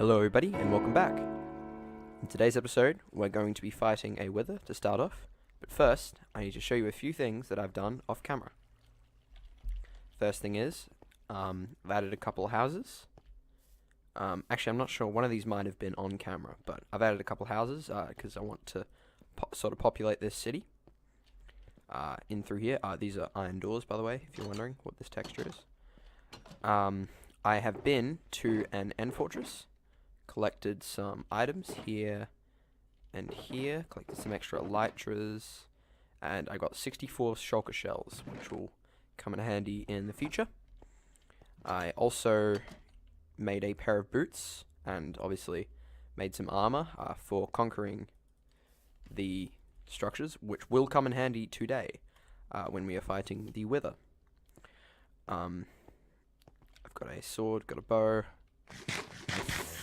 Hello everybody and welcome back. In today's episode we're going to be fighting a wither to start off, but first I need to show you a few things that I've done off camera. First thing is, I've added a couple of houses. Actually I'm not sure, one of these might have been on camera, but I've added a couple of houses because I want to sort of populate this city. In through here, these are iron doors by the way, if you're wondering what this texture is. I have been to an end fortress, collected some items here and here, collected some extra elytras, and I got 64 shulker shells, which will come in handy in the future. I also made a pair of boots, and obviously made some armor for conquering the structures, which will come in handy today when we are fighting the wither. I've got a sword, got a bow.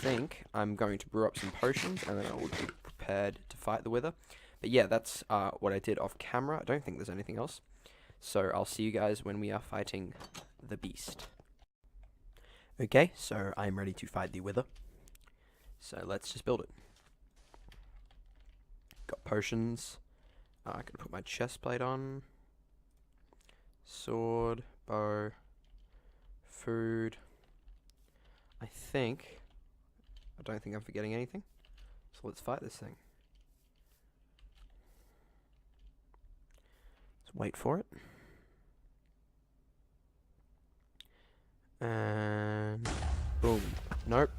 I think I'm going to brew up some potions and then I will be prepared to fight the wither. But yeah, that's what I did off camera. I don't think there's anything else. So I'll see you guys when we are fighting the beast. Okay, so I'm ready to fight the wither. So let's just build it. Got potions. I'm going to put my chest plate on. Sword, bow, food. I don't think I'm forgetting anything. So let's fight this thing. Let's wait for it. And boom. Nope.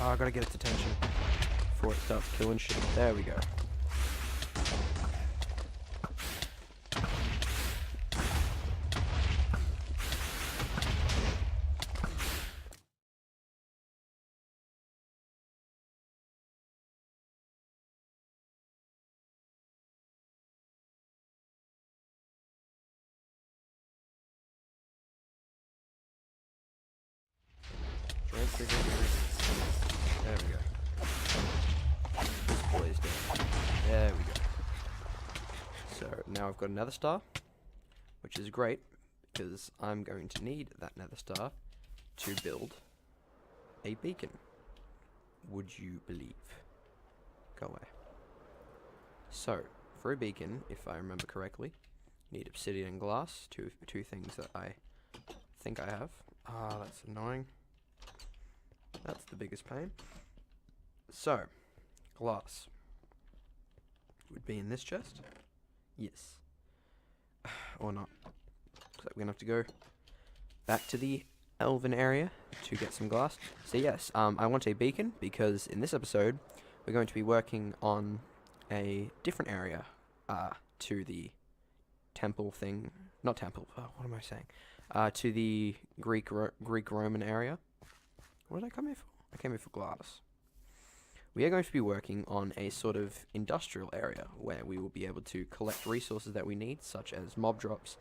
Oh, I gotta get its attention before it starts killing shit. There we go. There we go. This boy is dead. There we go. So now I've got a nether star, which is great because I'm going to need that nether star to build a beacon. Would you believe? Go away. So for a beacon, if I remember correctly, you need obsidian and glass, two things that I think I have. Ah, that's annoying. That's the biggest pain. So, glass would be in this chest. Yes. Or not. Looks like we're gonna have to go back to the elven area to get some glass. So yes, I want a beacon because in this episode we're going to be working on a different area to the temple thing. Not temple. What am I saying? To the Greek-Roman area. What did I come here for? I came here for glass. We are going to be working on a sort of industrial area where we will be able to collect resources that we need, such as mob drops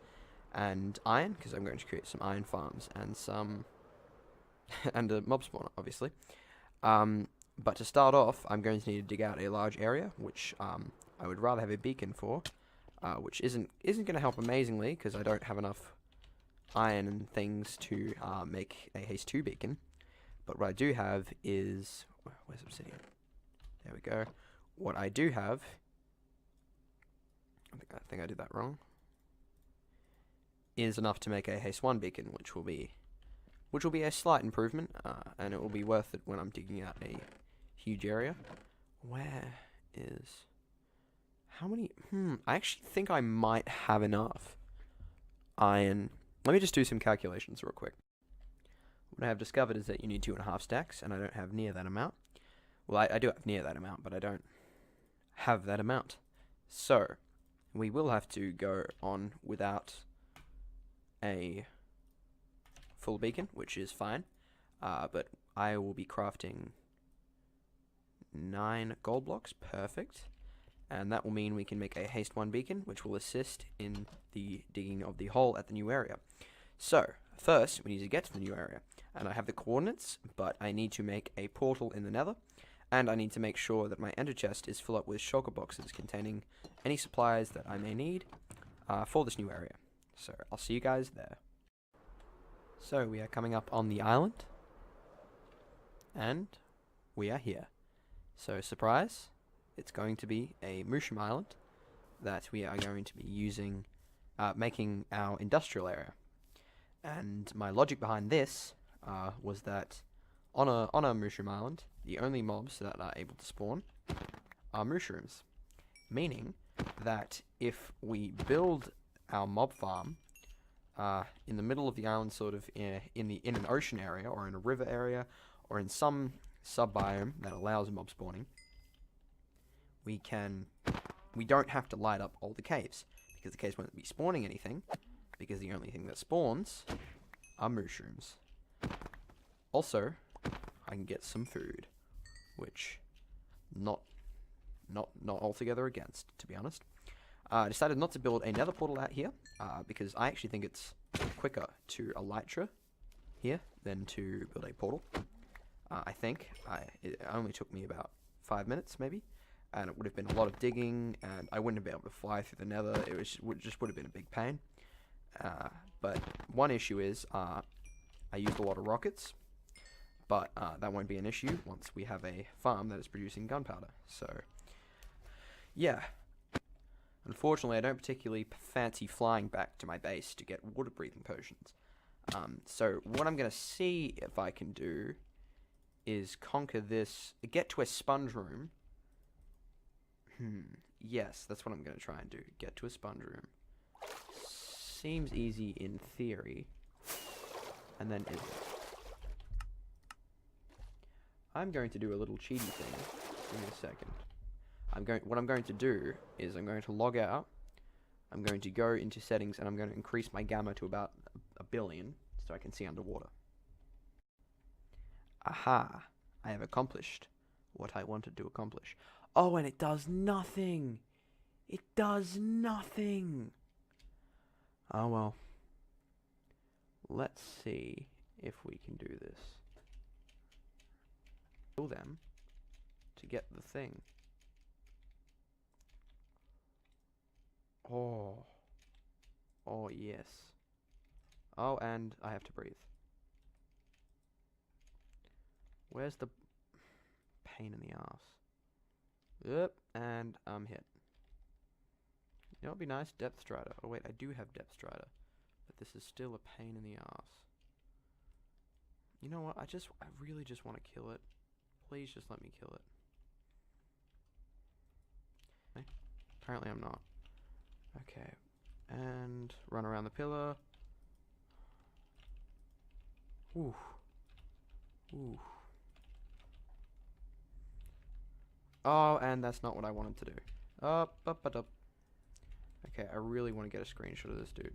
and iron, because I'm going to create some iron farms and some and a mob spawner, obviously. But to start off, I'm going to need to dig out a large area, which I would rather have a beacon for, which isn't going to help amazingly because I don't have enough iron and things to make a haste 2 beacon. But what I do have is... Where's obsidian? There we go. What I do have... I think I did that wrong. Is enough to make a haste 1 beacon, which will be a slight improvement, and it will be worth it when I'm digging out a huge area. Where is... How many... I actually think I might have enough iron. Let me just do some calculations real quick. What I have discovered is that you need 2.5 stacks, and I don't have near that amount. Well, I do have near that amount, but I don't have that amount. So, we will have to go on without a full beacon, which is fine. But I will be crafting 9 gold blocks, perfect. And that will mean we can make a haste 1 beacon, which will assist in the digging of the hole at the new area. So, first, we need to get to the new area. And I have the coordinates, but I need to make a portal in the nether. And I need to make sure that my ender chest is full up with shulker boxes containing any supplies that I may need for this new area. So, I'll see you guys there. So, we are coming up on the island. And we are here. So, surprise, it's going to be a mushroom island that we are going to be using, making our industrial area. And my logic behind this was that on a mushroom island, the only mobs that are able to spawn are mushrooms. Meaning that if we build our mob farm in the middle of the island, sort of in an ocean area or in a river area or in some sub-biome that allows mob spawning, we don't have to light up all the caves, because the caves won't be spawning anything, because the only thing that spawns are mushrooms. Also, I can get some food, which not altogether against, to be honest. I decided not to build a nether portal out here, because I actually think it's quicker to elytra here than to build a portal. I think it only took me about 5 minutes, maybe, and it would have been a lot of digging, and I wouldn't have been able to fly through the nether. It just would have been a big pain. But one issue is I used a lot of rockets, but that won't be an issue once we have a farm that is producing gunpowder. So, yeah. Unfortunately, I don't particularly fancy flying back to my base to get water-breathing potions. So what I'm going to see if I can do is conquer this, get to a sponge room. Yes, that's what I'm going to try and do. Get to a sponge room. Seems easy in theory. And then I'm going to do a little cheaty thing. Give me a second. What I'm going to do is I'm going to log out. I'm going to go into settings and I'm going to increase my gamma to about 1 billion so I can see underwater. Aha! I have accomplished what I wanted to accomplish. Oh, and it does nothing! It does nothing! Oh well. Let's see if we can do this. Kill them to get the thing. Oh. Oh, yes. Oh, and I have to breathe. Where's the pain in the ass? Yep, and I'm hit. You know what would be nice? Depth Strider. Oh wait, I do have Depth Strider. But this is still a pain in the ass. You know what? I really just want to kill it. Please just let me kill it. Okay. Apparently I'm not. Okay. And run around the pillar. Ooh. Ooh. Oh, and that's not what I wanted to do. Up. Okay, I really want to get a screenshot of this dude.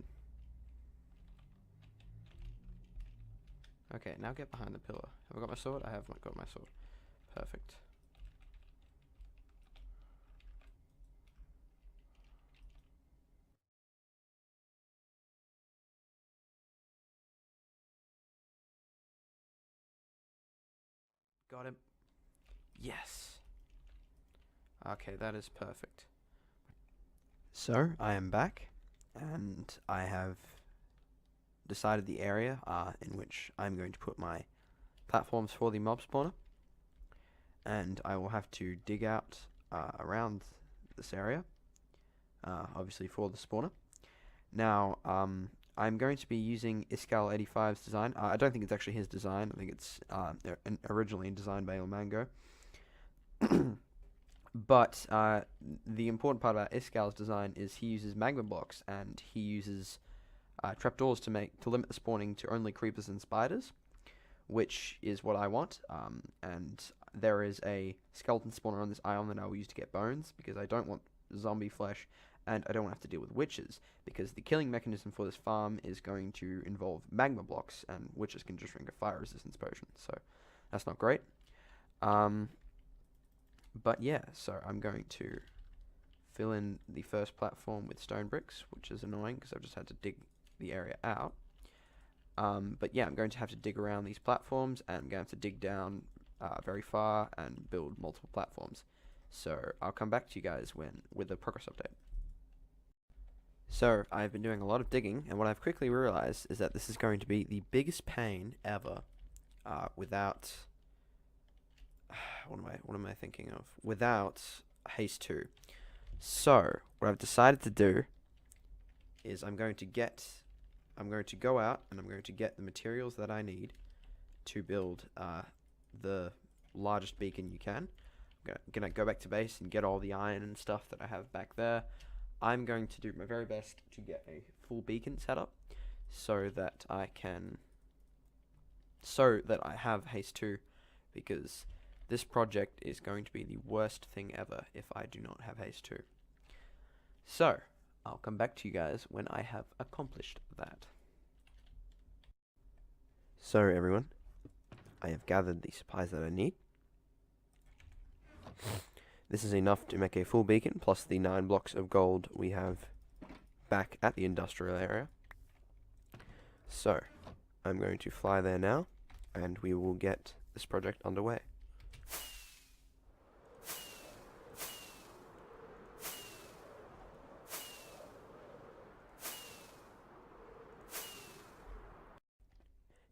Okay, now get behind the pillar. Have I got my sword? I have got my sword. Perfect. Got him. Yes. Okay, that is perfect. So, I am back, and I have decided the area in which I'm going to put my platforms for the mob spawner, and I will have to dig out around this area, obviously for the spawner. Now, I'm going to be using Iskal85's design. I don't think it's actually his design. I think it's originally designed by Ilmango. But the important part about Iskal's design is he uses magma blocks, and he uses trapdoors to limit the spawning to only creepers and spiders, which is what I want. And there is a skeleton spawner on this island that I will use to get bones, because I don't want zombie flesh, and I don't want to have to deal with witches, because the killing mechanism for this farm is going to involve magma blocks, and witches can just drink a fire resistance potion, so that's not great. But yeah, so I'm going to fill in the first platform with stone bricks, which is annoying because I've just had to dig the area out. But yeah, I'm going to have to dig around these platforms, and I'm going to have to dig down very far and build multiple platforms. So I'll come back to you guys with a progress update. So I've been doing a lot of digging, and what I've quickly realized is that this is going to be the biggest pain ever without what am I thinking of? Without haste 2. So, what I've decided to do is I'm going to go out and I'm going to get the materials that I need to build the largest beacon you can. I'm gonna go back to base and get all the iron and stuff that I have back there. I'm going to do my very best to get a full beacon set up so that I have haste 2, because this project is going to be the worst thing ever if I do not have haste 2. So, I'll come back to you guys when I have accomplished that. So everyone, I have gathered the supplies that I need. This is enough to make a full beacon, plus the 9 blocks of gold we have back at the industrial area. So, I'm going to fly there now, and we will get this project underway.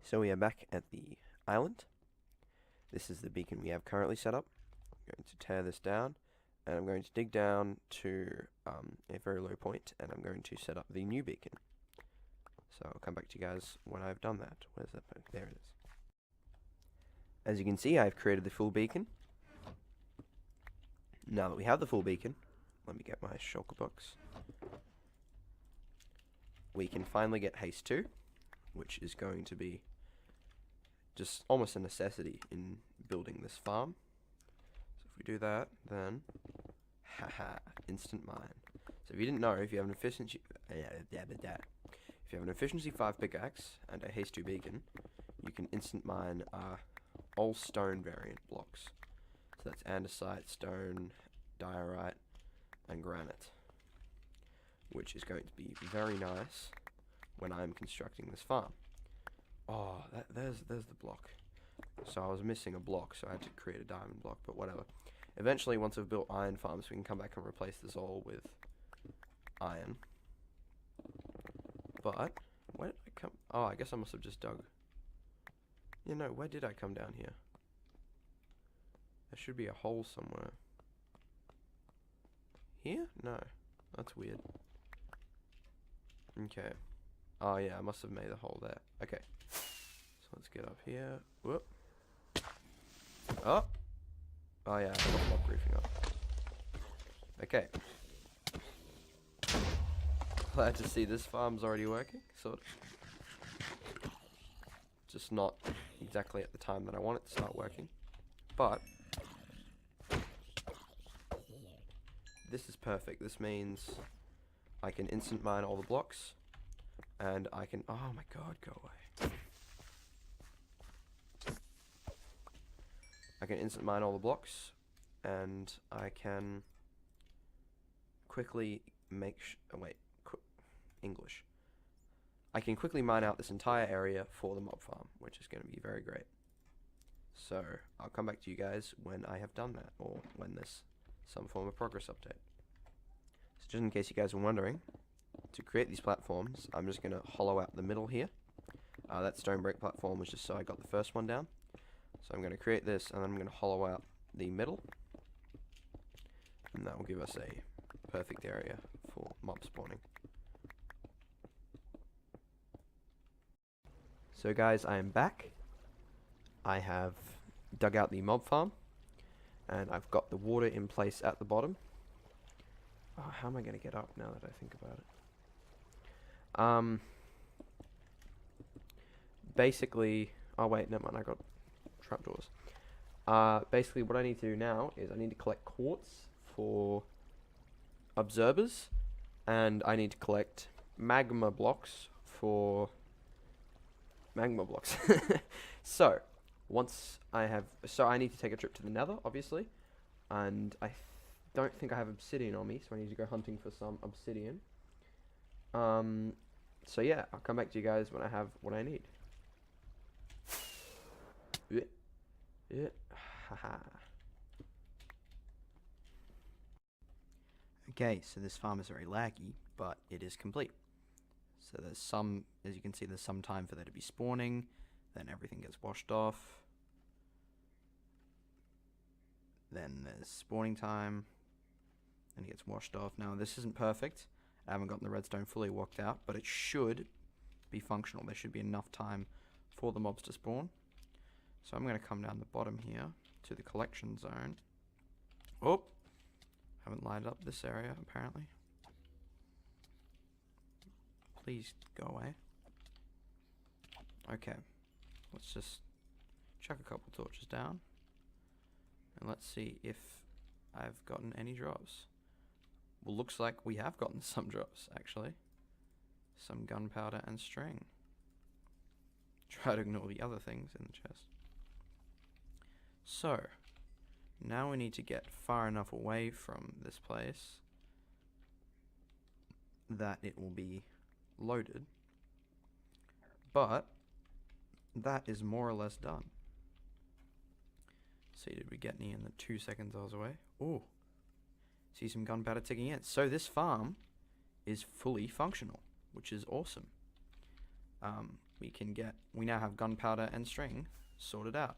So we are back at the island. This is the beacon we have currently set up. I'm going to tear this down, and I'm going to dig down to a very low point, and I'm going to set up the new beacon. So I'll come back to you guys when I've done that. Where's that? There it is. As you can see, I've created the full beacon. Now that we have the full beacon, let me get my shulker box. We can finally get haste 2, which is going to be just almost a necessity in building this farm. So if we do that, then haha, instant mine. So if you didn't know, if you have an efficiency an efficiency 5 pickaxe and a haste 2 beacon, you can instant mine all stone variant blocks. So that's andesite, stone, diorite, and granite, which is going to be very nice when I'm constructing this farm. Oh, there's the block. So I was missing a block, so I had to create a diamond block, but whatever. Eventually, once I've built iron farms, we can come back and replace this all with iron. But, where did I come? Oh, I guess I must have just dug. You know, where did I come down here? There should be a hole somewhere. Here? No. That's weird. Okay. Oh yeah, I must have made a hole there. Okay. So let's get up here. Whoop. Oh! Oh yeah, I got block roofing up. Okay. Glad to see this farm's already working, sort of. Just not exactly at the time that I want it to start working. But this is perfect. This means I can instant mine all the blocks, and I can, oh my god, go away. I can instant mine all the blocks, and I can quickly make English. I can quickly mine out this entire area for the mob farm, which is going to be very great. So, I'll come back to you guys when I have done that, or when there's some form of progress update. So just in case you guys were wondering, to create these platforms, I'm just going to hollow out the middle here. That stone brick platform was just so I got the first one down. So I'm going to create this, and then I'm going to hollow out the middle. And that will give us a perfect area for mob spawning. So guys, I am back. I have dug out the mob farm, and I've got the water in place at the bottom. Oh, how am I going to get up now that I think about it? Basically, oh wait, never mind, I got trapdoors. Basically what I need to do now is I need to collect quartz for observers, and I need to collect magma blocks for magma blocks. So, once I have, so I need to take a trip to the nether, obviously, and I don't think I have obsidian on me, so I need to go hunting for some obsidian. So yeah, I'll come back to you guys when I have what I need. Haha. Okay, so this farm is very laggy, but it is complete. So there's some, as you can see, there's some time for there to be spawning, then everything gets washed off. Then there's spawning time, and it gets washed off. Now this isn't perfect. I haven't gotten the redstone fully walked out, but it should be functional. There should be enough time for the mobs to spawn. So I'm going to come down the bottom here to the collection zone. Oh, haven't lighted up this area apparently. Please go away. Okay, let's just chuck a couple torches down, and let's see if I've gotten any drops. Well, looks like we have gotten some drops, actually. Some gunpowder and string. Try to ignore the other things in the chest. So, now we need to get far enough away from this place that it will be loaded. But, that is more or less done. See, did we get any in the 2 seconds I was away? Ooh. See some gunpowder ticking in. So this farm is fully functional, which is awesome. We now have gunpowder and string sorted out,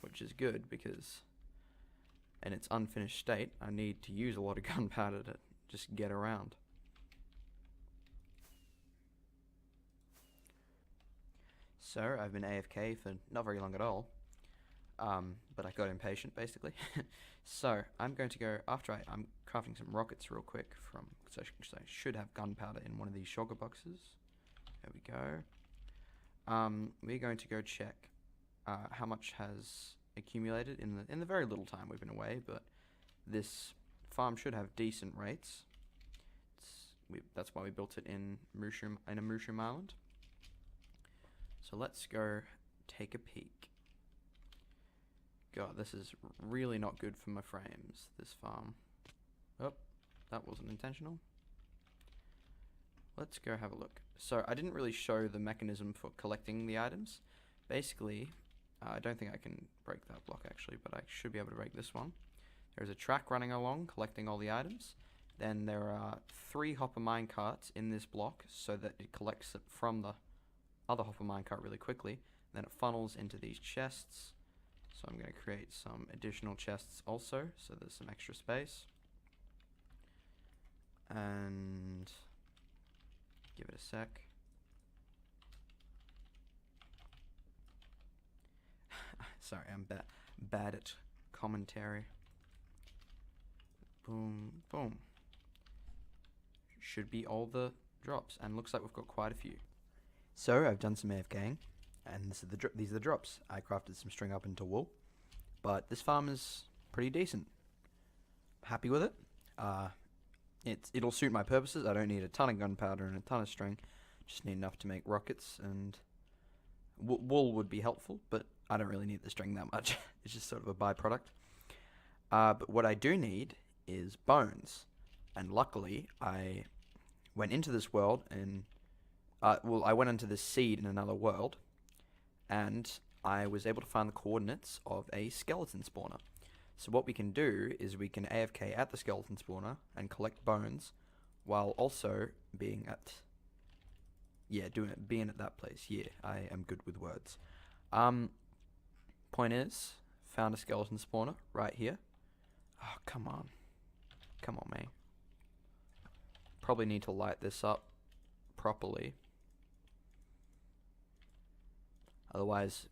which is good because in its unfinished state, I need to use a lot of gunpowder to just get around. So I've been AFK for not very long at all. But I got impatient basically. So I'm going to go after I'm crafting some rockets real quick so I should have gunpowder in one of these sugar boxes. There we go. We're going to go check how much has accumulated in the very little time we've been away, but this farm should have decent rates. That's why we built it in a mushroom island. So let's go take a peek. God, this is really not good for my frames, this farm. Oh, that wasn't intentional. Let's go have a look. So I didn't really show the mechanism for collecting the items. Basically, I don't think I can break that block actually, but I should be able to break this one. There's a track running along, collecting all the items. Then there are 3 hopper minecarts in this block so that it collects it from the other hopper minecart really quickly. Then it funnels into these chests. So I'm going to create some additional chests also, so there's some extra space. And give it a sec. Sorry, I'm bad at commentary. Boom, boom. Should be all the drops, and looks like we've got quite a few. So I've done some AFKing, and these are the drops. I crafted some string up into wool, but this farm is pretty decent. Happy with it. It'll suit my purposes. I don't need a ton of gunpowder and a ton of string. Just need enough to make rockets, and wool would be helpful, but I don't really need the string that much. It's just sort of a byproduct. But what I do need is bones, and luckily I went into this world and I went into this seed in another world, and I was able to find the coordinates of a skeleton spawner. So what we can do is we can AFK at the skeleton spawner and collect bones, while also being at that place. Yeah, I am good with words. Point is, found a skeleton spawner right here. Oh, come on, mate. Probably need to light this up properly. Otherwise,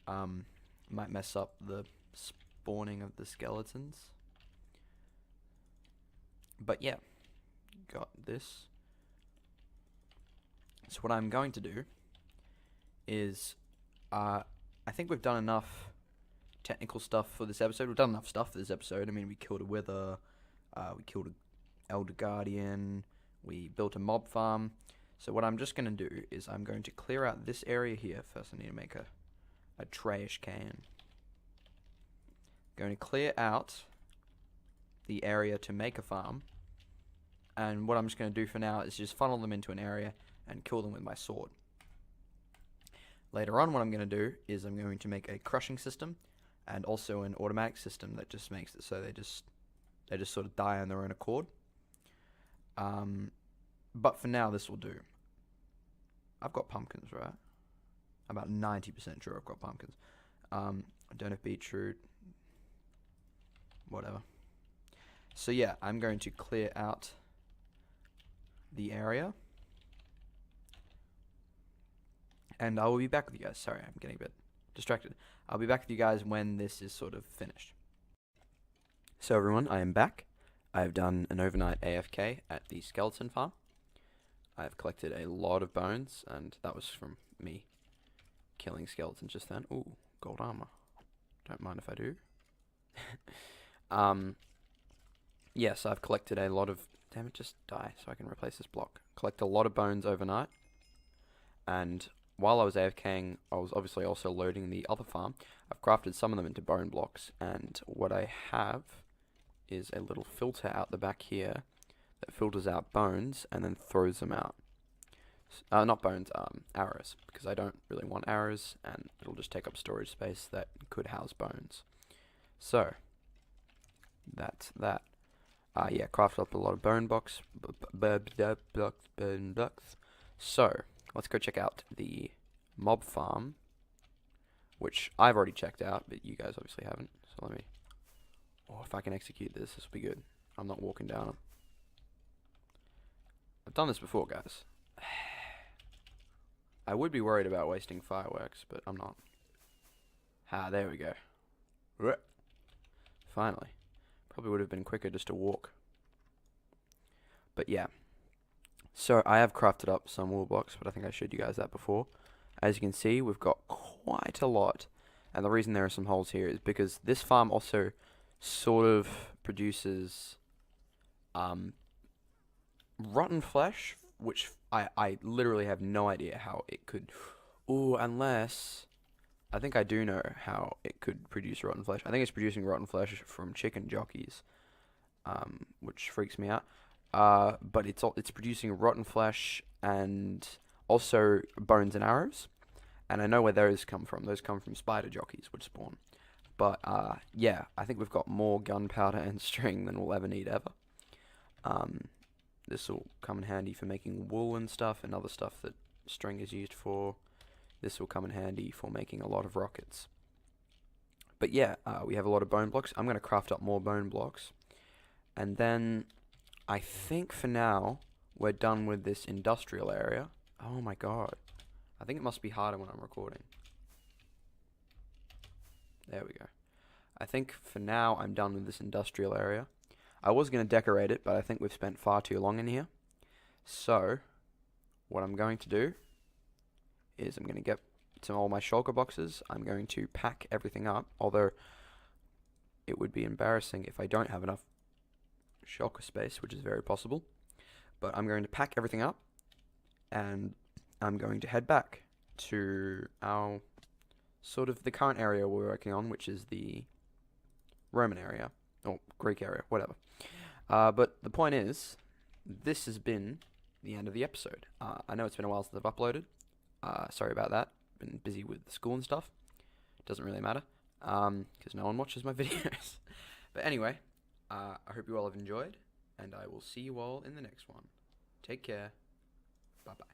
might mess up the spawning of the skeletons. But yeah, got this. So what I'm going to do is, I think we've done enough technical stuff for this episode. We've done enough stuff for this episode. I mean, we killed a wither, we killed an elder guardian, we built a mob farm. So what I'm just going to do is I'm going to clear out this area here. First I need to make a trash can. Going to clear out the area to make a farm. And what I'm just going to do for now is just funnel them into an area and kill them with my sword. Later on, what I'm going to do is I'm going to make a crushing system and also an automatic system that just makes it so they just sort of die on their own accord. But for now, this will do. I've got pumpkins, right? I'm about 90% sure I've got pumpkins. I don't have beetroot. whatever. So yeah, I'm going to clear out the area. And I will be back with you guys. Sorry, I'm getting a bit distracted. I'll be back with you guys when this is sort of finished. So everyone, I am back. I've done an overnight AFK at the skeleton farm. I've collected a lot of bones, and that was from me killing skeletons just then. Ooh, gold armor. Don't mind if I do. Yes, I've collected a lot of... Damn it, just die so I can replace this block. Collect a lot of bones overnight. And while I was AFKing, I was obviously also loading the other farm. I've crafted some of them into bone blocks, and what I have is a little filter out the back here that filters out bones and then throws them out. Not bones, arrows, because I don't really want arrows, and it'll just take up storage space that could house bones. So, that's that. Yeah, crafted up a lot of bone blocks. Bone blocks. So, let's go check out the mob farm, which I've already checked out, but you guys obviously haven't. So let me... Oh, if I can execute this, this will be good. I'm not walking down them. I've done this before, guys. I would be worried about wasting fireworks, but I'm not. There we go. Finally. Probably would have been quicker just to walk. But yeah. So I have crafted up some wool blocks, but I think I showed you guys that before. As you can see, we've got quite a lot. And the reason there are some holes here is because this farm also sort of produces rotten flesh, which I literally have no idea how it could... Ooh, unless... I think I do know how it could produce rotten flesh. I think it's producing rotten flesh from chicken jockeys, which freaks me out. But it's producing rotten flesh and also bones and arrows. And I know where those come from. Those come from spider jockeys, which spawn. But yeah, I think we've got more gunpowder and string than we'll ever need ever. This will come in handy for making wool and stuff, and other stuff that string is used for. This will come in handy for making a lot of rockets. But yeah, we have a lot of bone blocks. I'm going to craft up more bone blocks. And then I think for now we're done with this industrial area. Oh my god. I think it must be harder when I'm recording. There we go. I think for now I'm done with this industrial area. I was going to decorate it, but I think we've spent far too long in here. So, what I'm going to do is I'm going to get some all my shulker boxes. I'm going to pack everything up, although it would be embarrassing if I don't have enough shulker space, which is very possible. But I'm going to pack everything up, and I'm going to head back to our sort of the current area we're working on, which is the Roman area, or Greek area, whatever. But the point is, this has been the end of the episode. I know it's been a while since I've uploaded. Sorry about that. Been busy with school and stuff. Doesn't really matter, because no one watches my videos. But anyway, I hope you all have enjoyed, and I will see you all in the next one. Take care. Bye-bye.